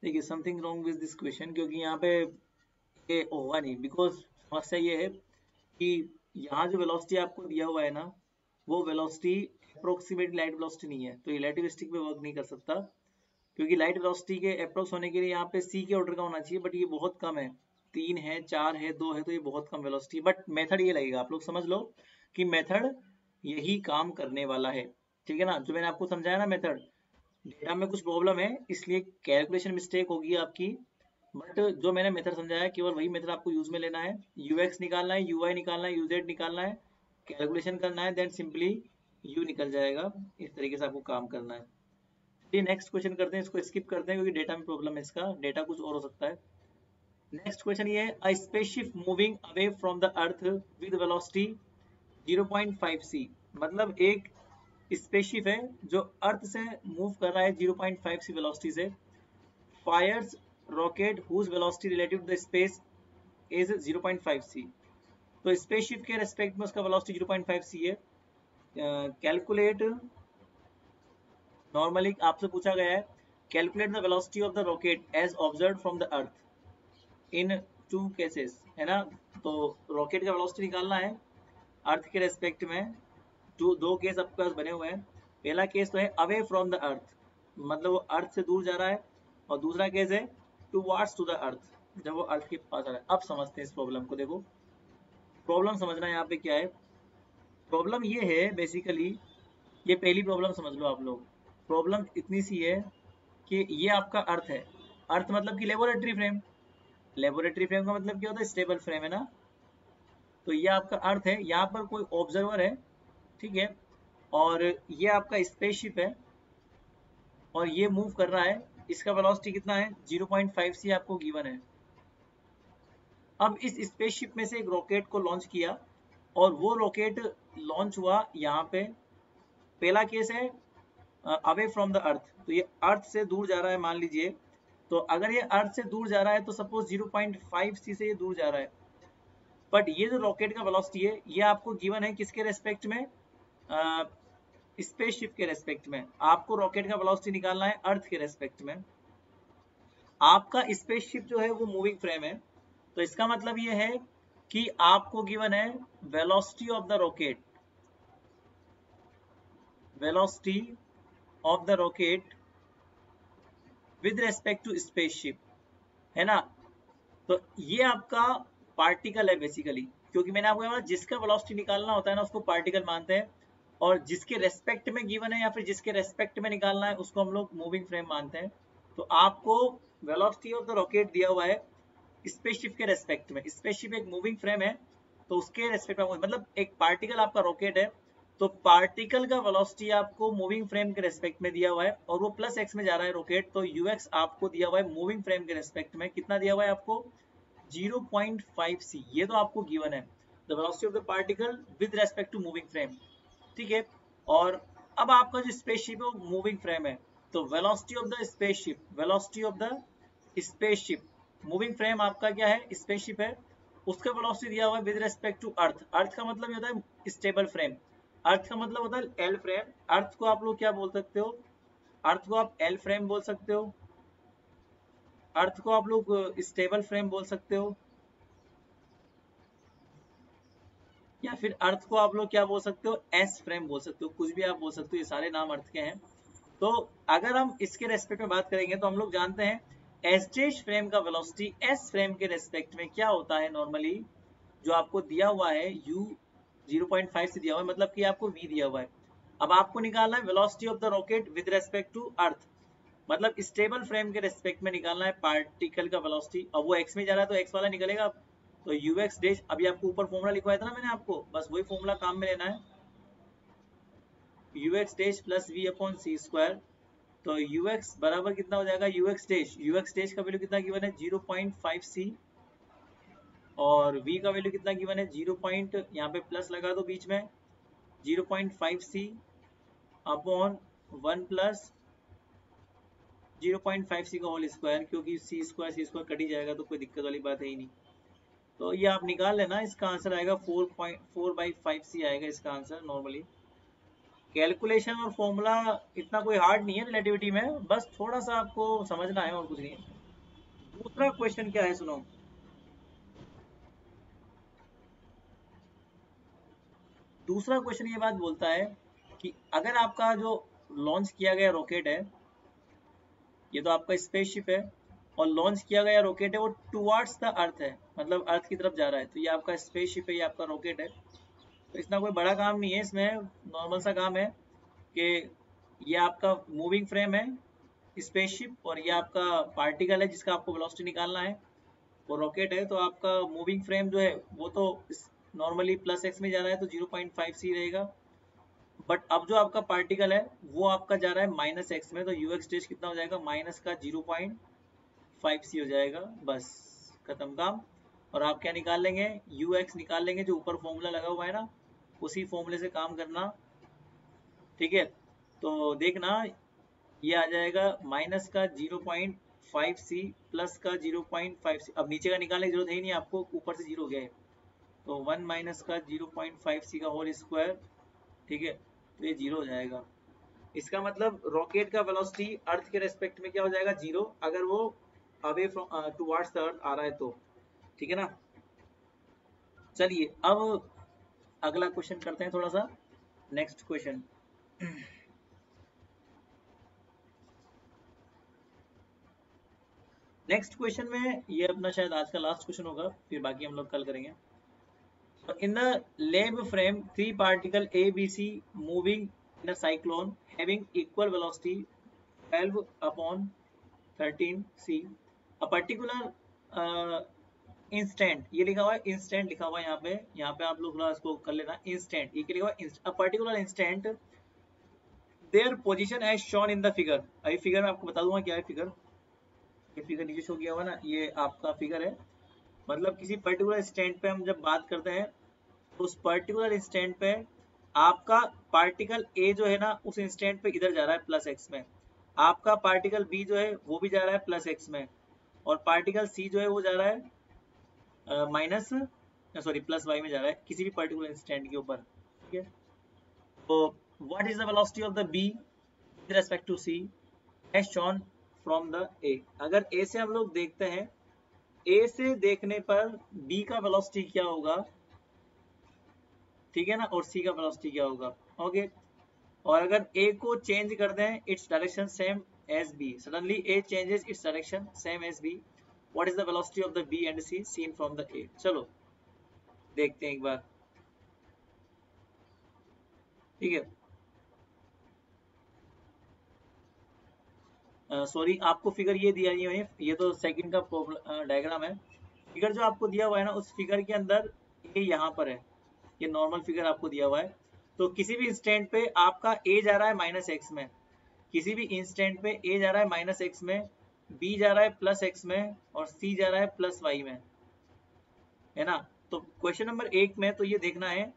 देखिए something wrong with this question, क्योंकि यहाँ पे ये होगा नहीं, बिकॉज समस्या ये है कि यहाँ जो वेलोसिटी आपको दिया हुआ है ना, वो वेलोसिटी अप्रोक्सीमेट लाइट वेलोसिटी नहीं है, तो रिलेटिविस्टिक पे वर्क नहीं कर सकता, क्योंकि लाइट वेलोसिटी के अप्रोक्स होने के लिए यहाँ पे c के ऑर्डर का होना चाहिए, बट ये बहुत कम है, 3 है 4 है 2 है, तो ये बहुत कम वेलोसिटी। बट मेथड ये लगेगा, आप लोग समझ लो कि मेथड यही काम करने वाला है, ठीक है ना। जो मैंने आपको समझाया ना मेथड, डेटा में कुछ प्रॉब्लम है इसलिए कैलकुलेशन मिस्टेक होगी आपकी, बट जो मैंने मेथड समझाया केवल वही मेथड आपको यूज में लेना है। ux निकालना है, uy निकालना है, uz निकालना है, कैलकुलेशन करना है, देन सिंपली u निकल जाएगा। इस तरीके से आपको काम करना है। ये नेक्स्ट क्वेश्चन करते हैं, इसको स्किप करते हैं क्योंकि डेटा में प्रॉब्लम है, इसका डेटा कुछ और हो सकता है। नेक्स्ट क्वेश्चन ये है, अ spaceship moving away from the earth with velocity 0.5 c, मतलब एक स्पेसशिप है जो अर्थ से मूव कर रहा है 0.5 c वेलोसिटी से, fires rocket whose velocity relative to the space is 0.5 c। तो स्पेसशिप के रेस्पेक्ट में उसका वेलोसिटी 0.5 c है। कैलकुलेट, नॉर्मली आपसे पूछा गया है calculate the velocity of the rocket as observed from the earth in 2 cases, है ना। तो रॉकेट का वेलोसिटी निकालना है अर्थ के रेस्पेक्ट में। दो केस आपके पास बने हुए हैं। पहला केस तो है अवे फ्रॉम द अर्थ, मतलब वो अर्थ से दूर जा रहा है, और दूसरा केस है टुवर्ड्स टू द अर्थ, जब वो अर्थ के पास आ रहा है। अब समझते हैं इस प्रॉब्लम को। देखो प्रॉब्लम समझना है यहाँ पे क्या है। प्रॉब्लम ये है बेसिकली, ये पहली प्रॉब्लम समझ लो आप लोग। प्रॉब्लम इतनी सी है कि ये आपका अर्थ है, अर्थ मतलब कि लेबोरेटरी फ्रेम, लेबोरेटरी फ्रेम का मतलब क्या होता है, स्टेबल फ्रेम है ना। तो ये आपका अर्थ है, यहाँ पर कोई ऑब्जर्वर है, ठीक है, और ये आपका स्पेसशिप है और ये मूव कर रहा है, इसका वेलोसिटी कितना है 0.5 सी आपको गिवन है। अब इस स्पेसशिप में से एक रॉकेट को लॉन्च किया और वो रॉकेट लॉन्च हुआ यहाँ पे, पहला केस है अवे फ्रॉम द अर्थ, तो ये अर्थ से दूर जा रहा है मान लीजिए। तो अगर ये अर्थ से दूर जा रहा है तो सपोज 0.5 सी से ये दूर जा रहा है, बट ये जो रॉकेट का वेलोसिटी है ये आपको गिवन है किसके रेस्पेक्ट में, स्पेसशिप के रेस्पेक्ट में। आपको रॉकेट का वेलोसिटी निकालना है अर्थ के रेस्पेक्ट में। आपका स्पेसशिप जो है वो मूविंग फ्रेम है, तो इसका मतलब ये है कि आपको गिवन है velocity of the rocket, velocity of the rocket with respect to spaceship, है ना। तो ये आपका पार्टिकल है बेसिकली, क्योंकि मैंने आपको बोला जिसका वेलोसिटी निकालना होता है ना उसको पार्टिकल मानते हैं, और जिसके रेस्पेक्ट में गिवन है या फिर जिसके रेस्पेक्ट में निकालना है उसको हम लोग मूविंग फ्रेम मानते हैं। तो आपको वेलोसिटी ऑफ द रॉकेट दिया हुआ है स्पेसशिप के रेस्पेक्ट में, स्पेसशिप एक मूविंग फ्रेम है तो उसके रेस्पेक्ट में, मतलब एक पार्टिकल आपका रॉकेट है तो पार्टिकल का वेलोसिटी आपको मूविंग फ्रेम के रेस्पेक्ट में दिया हुआ है और वो प्लस एक्स में जा रहा है रॉकेट, तो यूएक्स आपको दिया हुआ है मूविंग फ्रेम के रेस्पेक्ट में, कितना दिया हुआ है आपको 0.5 सी, ये तो आपको गिवन है the velocity of the particle with respect to moving frame, ठीक है। और अब आपका जो स्पेसशिप है वो मूविंग फ्रेम है, तो velocity of the spaceship, velocity of the spaceship, moving frame आपका क्या है स्पेसशिप है, उसका वेलोसिटी दिया हुआ है विद रेस्पेक्ट टू अर्थ, अर्थ का मतलब ये होता है स्टेबल फ्रेम, अर्थ का मतलब होता है एल फ्रेम, अर्थ को आप लोग क्या बोल सकते हो, अर्थ को आप एल फ्रेम बोल सकते हो, अर्थ को आप लोग स्टेबल फ्रेम बोल सकते हो, या फिर अर्थ को आप लोग क्या बोल सकते हो एस फ्रेम बोल सकते हो, कुछ भी आप बोल सकते हो, ये सारे नाम अर्थ के हैं। तो अगर हम इसके रेस्पेक्ट में बात करेंगे तो हम लोग जानते हैं एस डैश फ्रेम का वेलोसिटी एस फ्रेम के रेस्पेक्ट में क्या होता है नॉर्मली, जो आपको दिया हुआ है u 0.5 से दिया हुआ है, मतलब कि आपको v दिया हुआ है। अब आपको निकालना है velocity of the rocket with respect to earth, मतलब स्टेबल फ्रेम के रेस्पेक्ट में निकालना है पार्टिकल का वेलोसिटी। अब वो x में जा रहा है तो x वाला निकलेगा, तो ux डैश, अभी आपको ऊपर फॉर्मूला लिखवाया था ना मैंने आपको, बस वही फॉर्मूला काम में लेना है, ux dash plus v upon सी स्क्वायर। तो ux बराबर कितना हो जाएगा, ux डैश का वैल्यू कितना गिवन है 0.5 सी, और v का वैल्यू कितना गिवन है 0. यहाँ पे प्लस लगा दो बीच में, 0.5 सी अपॉन 1 प्लस 0.5 सी का होल स्क्वायर, क्योंकि सी स्क्वायर कट ही जाएगा तो कोई दिक्कत वाली बात है ही नहीं। तो ये आप निकाल लेना, इसका आंसर आएगा 4.4/5 सी आएगा इसका आंसर नॉर्मली। कैलकुलेशन और फॉर्मूला इतना कोई हार्ड नहीं है रिलेटिविटी में, बस थोड़ा सा आपको समझना है और कुछ नहीं है। दूसरा क्वेश्चन क्या है सुनो, दूसरा क्वेश्चन ये बात बोलता है कि अगर आपका जो लॉन्च किया गया रॉकेट है, ये तो आपका स्पेसशिप है, और लॉन्च किया गया रॉकेट है वो टुवर्ड्स द अर्थ है, मतलब अर्थ की तरफ जा रहा है, तो ये आपका स्पेसशिप है, ये आपका रॉकेट है। तो इतना कोई बड़ा काम नहीं है इसमें, नॉर्मल सा काम है कि ये आपका मूविंग फ्रेम है स्पेसशिप, और ये आपका पार्टिकल है जिसका आपको वेलोसिटी निकालना है, वो रॉकेट है। तो आपका मूविंग फ्रेम जो है वो तो नॉर्मली प्लस एक्स में जा रहा है तो 0.5 सी रहेगा, बट अब जो आपका पार्टिकल है वो आपका जा रहा है माइनस एक्स में, तो यूएक्स डैश कितना हो जाएगा माइनस का 0.5 सी हो जाएगा, बस खत्म काम। और आप क्या निकाल लेंगे, यू एक्स निकाल लेंगे, जो ऊपर फॉर्मूला लगा हुआ है ना उसी फॉर्मूले से काम करना, ठीक है। तो देखना ये आ जाएगा माइनस का 0.5 सी प्लस का 0.5 सी, अब नीचे का निकालने की जरूरत है ही नहीं आपको, ऊपर से 0 हो गया है, तो 1 माइनस का 0.5 सी का होल स्क्वायर, ठीक है, तो ये 0 हो जाएगा। इसका मतलब रॉकेट का वेलोसिटी अर्थ के रेस्पेक्ट में क्या हो जाएगा 0, अगर वो away from towards the earth आ रहा है तो, ठीक है ना। चलिए अब अगला क्वेश्चन करते हैं थोड़ा सा, नेक्स्ट क्वेश्चन। नेक्स्ट क्वेश्चन में ये अपना शायद आज का लास्ट क्वेश्चन होगा, फिर बाकी हम लोग कल करेंगे। In the lab frame 3 particle A B C moving in a cyclone having equal velocity 12/13 c, a particular instant, ये लिखा हुआ है इंस्टेंट, लिखा हुआ है यहाँ पे आप लोग इसको कर लेना इंस्टेंट, ये लिखा हुआ है a particular instant their position as shown in the figure. अभी फिगर में आपको बता दूंगा क्या है फिगर, ये फिगर नीचे शो किया हुआ ना, ये आपका फिगर है। मतलब किसी पर्टिकुलर इंस्टेंट पे हम जब बात करते हैं तो उस पर्टिकुलर इंस्टेंट पे आपका पार्टिकल ए जो है ना उस इंस्टेंट पे इधर जा रहा है प्लस एक्स में, आपका पार्टिकल बी जो है वो भी जा रहा है प्लस एक्स में, और पार्टिकल सी जो है वो जा रहा है माइनस सॉरी प्लस वाई में जा रहा है किसी भी पर्टिकुलर इंस्टेंट के ऊपर। ठीक है, तो what is the velocity of the B with respect to C as shown from the A. अगर ए से हम लोग देखते हैं, ए से देखने पर बी का वेलोसिटी क्या होगा, ठीक है ना, और सी का वेलोसिटी क्या होगा। ओके, और अगर ए को चेंज कर दें its direction same as B, suddenly A changes its direction same as B, what is the velocity of the B and C seen from the A. चलो देखते हैं एक बार। ठीक है, सॉरी आपको फिगर ये दिया नहीं है, ये तो सेकंड का डायग्राम है। फिगर जो आपको दिया हुआ है ना उस फिगर के अंदर ये यहाँ पर है, ये नॉर्मल फिगर आपको दिया हुआ है। तो किसी भी इंस्टेंट पे आपका ए जा रहा है माइनस एक्स में, किसी भी इंस्टेंट पे ए जा रहा है माइनस एक्स में, बी जा रहा है प्लस एक्स में, और सी जा रहा है प्लस वाई में, है ना। तो क्वेश्चन नंबर 1 में तो ये देखना है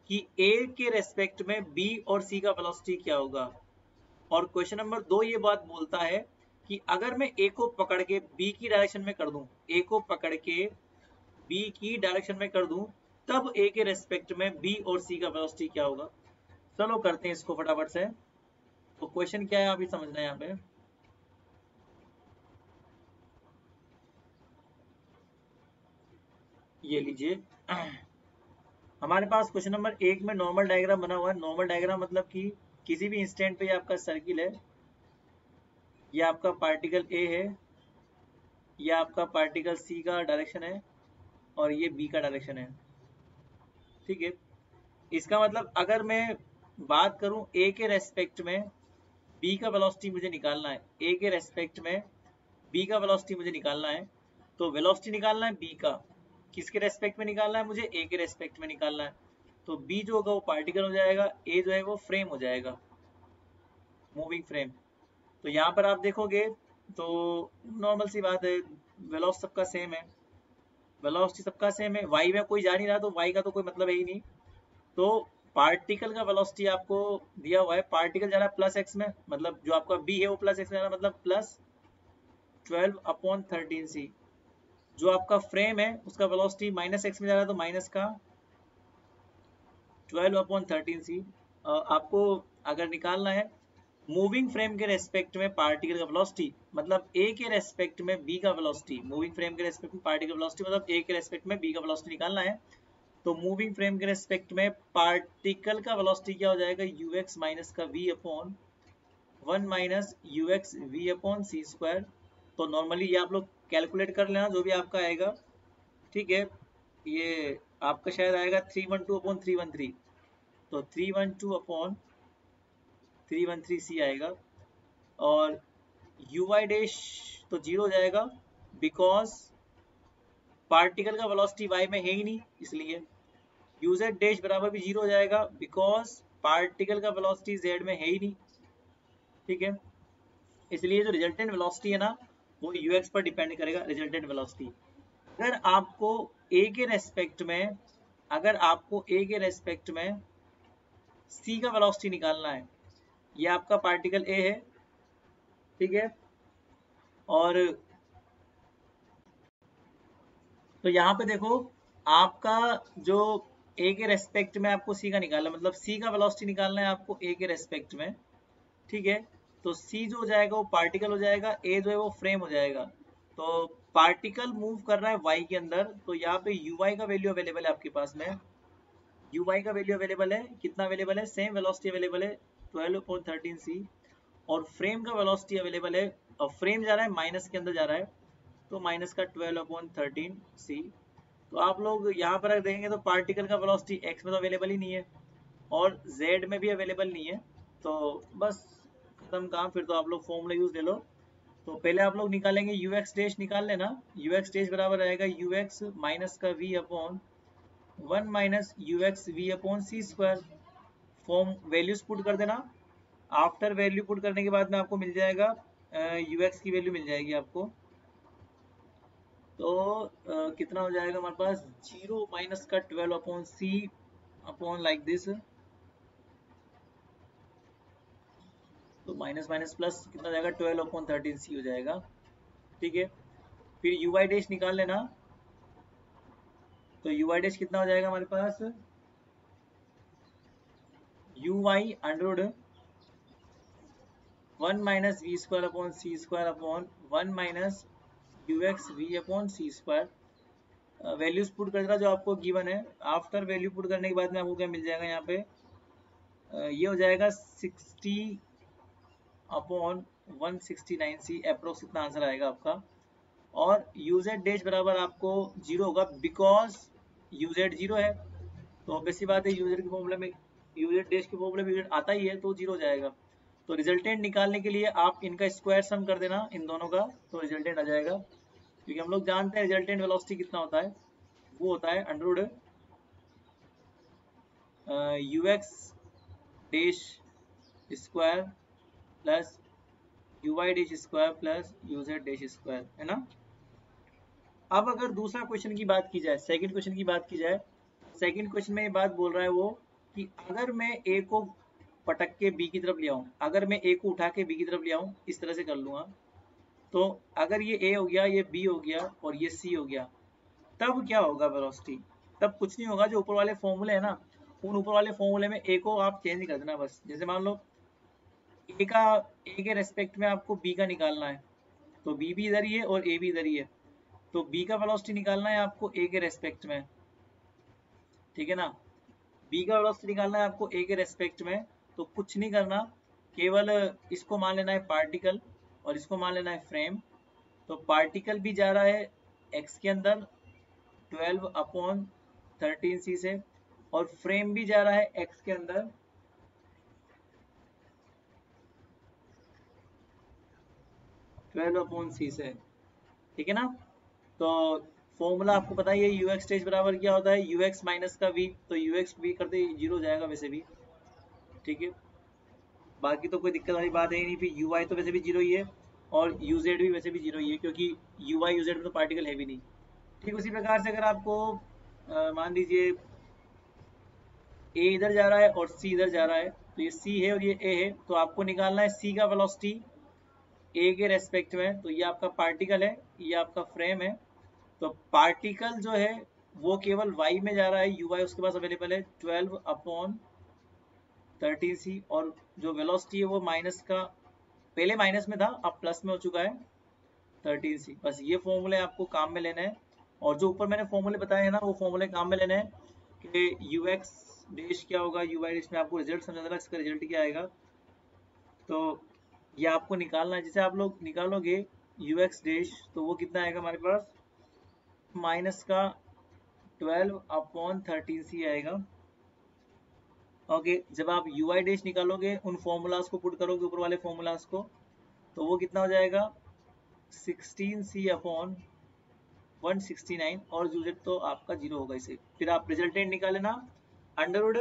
कि ए के रेस्पेक्ट में बी और सी का वेलोसिटी क्या होगा। और क्वेश्चन नंबर 2 ये बात बोलता है कि अगर मैं ए को पकड़ के बी की डायरेक्शन में कर दूं, ए को पकड़ के बी की डायरेक्शन में कर दूं, तब ए के रेस्पेक्ट में बी और सी का वेलोसिटी क्या होगा। चलो करते हैं इसको फटाफट से। तो क्वेश्चन क्या है अभी समझना है यहाँ पे। ये लीजिए, हमारे पास क्वेश्चन नंबर 1 में नॉर्मल डायग्राम बना हुआ है। नॉर्मल डायग्राम मतलब कि किसी भी इंस्टेंट पे आपका सर्किल है, ये आपका पार्टिकल ए है, ये आपका पार्टिकल सी का डायरेक्शन है, और ये बी का डायरेक्शन है। ठीक है, इसका मतलब अगर मैं बात करूं ए के रेस्पेक्ट में बी का वेलोसिटी मुझे निकालना है, ए के रेस्पेक्ट में बी का वेलोसिटी मुझे निकालना है, तो वेलोसिटी निकालना है बी का, किसके रेस्पेक्ट में निकालना है मुझे, ए के रेस्पेक्ट में निकालना है। तो बी जो होगा वो पार्टिकल हो जाएगा, ए जो है वो फ्रेम हो जाएगा, मूविंग फ्रेम। तो यहाँ पर आप देखोगे तो नॉर्मल सी बात है, वेलोसिटी सबका सेम है, वेलोसिटी सबका सेम है, वाई में कोई जा नहीं रहा तो वाई का तो कोई मतलब है ही नहीं। तो पार्टिकल का वेलोसिटी आपको दिया हुआ है, पार्टिकल जा रहा है प्लस एक्स में, मतलब जो आपका बी है वो प्लस एक्स में जा रहा है, मतलब प्लस 12/13 सी। जो आपका फ्रेम है उसका वेलोसिटी माइनस एक्स में जा रहा है, तो माइनस का 12/13 सी। आपको अगर निकालना है मूविंग फ्रेम के रेस्पेक्ट में पार्टिकल का वेलोसिटी, मतलब ए के रेस्पेक्ट में बी का वेलोसिटी, मूविंग फ्रेम के रेस्पेक्ट में पार्टिकल वेलोसिटी मतलब ए के रेस्पेक्ट में बी का वेलोसिटी निकालना है। तो मूविंग फ्रेम के रेस्पेक्ट में पार्टिकल का वेलोसिटी क्या हो जाएगा, ux माइनस का v upon 1 minus ux v upon सी स्क्वायर। तो नॉर्मली ये आप लोग कैलकुलेट कर लेना जो भी आपका आएगा। ठीक है, ये आपका शायद आएगा 312 अपॉन 313, तो 312 अपॉन 313 सी आएगा, और यू वाई डैश तो जीरो हो जाएगा बिकॉज पार्टिकल का वेलोसिटी वाई में है ही नहीं, इसलिए यूजेड डैश बराबर भी जीरो हो जाएगा बिकॉज पार्टिकल का वेलोसिटी जेड में है ही नहीं। ठीक है, इसलिए जो रिजल्टेंट वेलोसिटी है ना वो यूएक्स पर डिपेंड करेगा, रिजल्टेंट वेलोसिटी। अगर आपको ए के रेस्पेक्ट में, अगर आपको ए के रेस्पेक्ट में सी का वेलोसिटी निकालना है, ये आपका पार्टिकल ए है, ठीक है, और तो यहाँ पे देखो आपका जो ए के रेस्पेक्ट में आपको सी का निकालना है, मतलब सी का वेलोसिटी निकालना है आपको ए के रेस्पेक्ट में। ठीक है, तो सी जो हो जाएगा वो पार्टिकल हो जाएगा, ए जो है वो फ्रेम हो जाएगा। तो पार्टिकल मूव कर रहा है वाई के अंदर, तो यहाँ पे यू वाई का वैल्यू अवेलेबल है आपके पास में, यू वाई का वैल्यू अवेलेबल है, कितना अवेलेबल है, सेम वेलोसिटी अवेलेबल है 12/13 सी, और फ्रेम का वेलोसिटी अवेलेबल है, और फ्रेम जा रहा है माइनस के अंदर जा रहा है, तो माइनस का 12/13 सी। तो आप लोग यहाँ पर देखेंगे तो पार्टिकल का वेलोसिटी एक्स में तो अवेलेबल ही नहीं है, और जेड में भी अवेलेबल नहीं है, तो बस खत्म काम, फिर तो आप लोग फॉर्मूला यूज ले लो। तो पहले आप लोग निकालेंगे यू एक्स डैश निकाल लेना, यू एक्स डैश बराबर रहेगा यू एक्स माइनस का V upon 1 minus you x we upon C square. Form values put कर देना, आफ्टर वैल्यू पुट करने के बाद में आपको मिल जाएगा यू एक्स की वैल्यू मिल जाएगी आपको। तो कितना हो जाएगा हमारे पास 0 माइनस का 12 upon C upon like this, तो माइनस माइनस प्लस कितना हो जाएगा 12 अपॉन 13 सी हो जाएगा। ठीक है, फिर यू वाई डैश निकाल लेना, तो यू वाई डैश कितना हो जाएगा हमारे पास u y under 1 minus we square upon C square upon 1 minus you x we upon C square. Values put कर देना जो आपको गिवन है, आफ्टर वैल्यू पुट करने के बाद में आपको क्या मिल जाएगा यहाँ पे ये हो जाएगा 60 अपॉन 169 सी अप्रोक्स इतना आंसर आएगा आपका। और यूजेड डैश बराबर आपको 0 होगा बिकॉज यूजेड 0 है, तो ऑब्वियसली बात है यूजेड के फॉर्मूले में यूजेड डैश के फॉर्मूले में यूजेड आता ही है तो 0 हो जाएगा। तो रिजल्टेंट निकालने के लिए आप इनका स्क्वायर सम कर देना इन दोनों का, तो रिजल्टेंट आ जाएगा। क्योंकि हम लोग जानते हैं रिजल्टेंट वेलोसिटी कितना होता है, वो होता है under U X dash square plus U Y dash square plus U Z dash square, है ना। अब अगर दूसरा क्वेश्चन की बात की जाए, सेकंड क्वेश्चन की बात की जाए, सेकंड क्वेश्चन में ये बात बोल रहा है वो कि अगर मैं ए को पटक के बी की तरफ ले आऊं, अगर मैं ए को उठा के बी की तरफ ले आऊं, इस तरह से कर लूंगा, तो अगर ये ए हो गया, ये बी हो गया और ये सी हो गया, तब क्या होगा वेलोसिटी? तब कुछ नहीं होगा, जो ऊपर वाले फॉर्मूले है ना, उन ऊपर वाले फॉर्मूले में ए को आप चेंज कर देना बस। जैसे मान लो ए का ए के रेस्पेक्ट में आपको बी का निकालना है, तो बी भी इधर ही है और ए भी इधर ही है, तो बी का वेलोसिटी निकालना है आपको ए के रेस्पेक्ट में, ठीक है ना। बी का वेलोसिटी निकालना है आपको ए के रेस्पेक्ट में, तो कुछ नहीं करना, केवल इसको मान लेना है पार्टिकल और इसको मान लेना है फ्रेम। तो पार्टिकल भी जा रहा है एक्स के अंदर 12 अपॉन 13 सी से, और फ्रेम भी जा रहा है एक्स के अंदर 12 अपॉन सी से, ठीक है ना। तो फॉर्मूला आपको पता ही है, यू एक्स डैश बराबर क्या होता है यू एक्स माइनस का वी, तो यू एक्स वी करते 0 हो जाएगा वैसे भी, ठीक है। बाकी तो कोई दिक्कत वाली बात है ही नहीं, फिर यू वाई तो वैसे भी 0 ही है और यू जेड भी वैसे भी 0 ही है, क्योंकि यू वाई यू जेड में तो पार्टिकल है भी नहीं। ठीक उसी प्रकार से अगर आपको मान लीजिए ए इधर जा रहा है और सी इधर जा रहा है, तो ये सी है और ये ए है, तो आपको निकालना है सी का वेलोसिटी ए के रेस्पेक्ट में, तो ये आपका पार्टिकल है, ये आपका फ्रेम है। तो पार्टिकल जो है वो केवल y में जा रहा है, यू वाई उसके पास अवेलेबल है 12 अपॉन 13 सी, और जो वेलोसिटी है वो माइनस का, पहले माइनस में था अब प्लस में हो चुका है 13 सी। बस ये फॉर्मूले आपको काम में लेने हैं, और जो ऊपर मैंने फॉर्मूले बताए हैं ना, वो फॉर्मूले काम में लेने हैं कि यू एक्स डैश क्या होगा, यू वाई डैश में आपको रिजल्ट समझ आएगा, इसका रिजल्ट क्या आएगा, तो ये आपको निकालना है। जैसे आप लोग निकालोगे यू एक्स डैश, तो वो कितना आएगा हमारे पास माइनस का 12 अपॉन 13 सी आएगा। ओके, जब आप यू आई डैश निकालोगे, उन फॉर्मूलाज को पुट करोगे ऊपर वाले फॉर्मूलाज को, तो वो कितना हो जाएगा 16 सी अपॉन 169, और यूजेड तो आपका 0 होगा इसे। फिर आप रिजल्टेंट निकाल लेना under root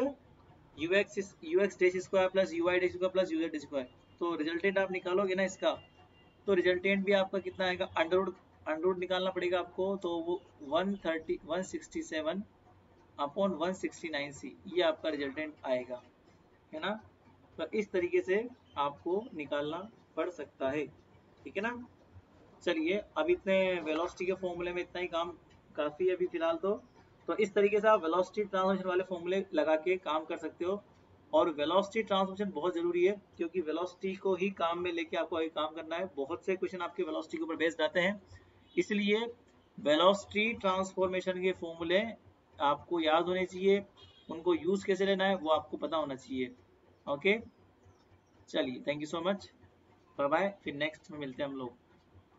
U X dash square plus U I dash square plus U Z square. तो रिजल्टेंट आप निकालोगे ना इसका, तो रिजल्टेंट भी आपका कितना आएगा, अंडरवुड निकालना पड़ेगा आपको, तो वो 167 अपॉन 169 सी, ये आपका रिजल्टेंट आएगा, है ना। तो इस तरीके से आपको निकालना पड़ सकता है, ठीक है ना। चलिए, अब इतने वेलोसिटी के फॉर्मूले में इतना ही काम काफी है अभी फिलहाल तो इस तरीके से आप वेलोसिटी ट्रांसफॉर्मेशन वाले फॉर्मूले लगा के काम कर सकते हो। और वेलोसिटी ट्रांसफॉर्मेशन बहुत जरूरी है, क्योंकि वेलोसिटी को ही काम में लेके आपको आगे काम करना है। बहुत से क्वेश्चन आपके वेलोसिटी के ऊपर बेस्ड आते हैं, इसलिए वेलोसिटी ट्रांसफॉर्मेशन के फॉर्मूले आपको याद होने चाहिए, उनको यूज कैसे लेना है वो आपको पता होना चाहिए। ओके, चलिए, thank you so much, bye bye, फिर नेक्स्ट में मिलते हैं हम लोग।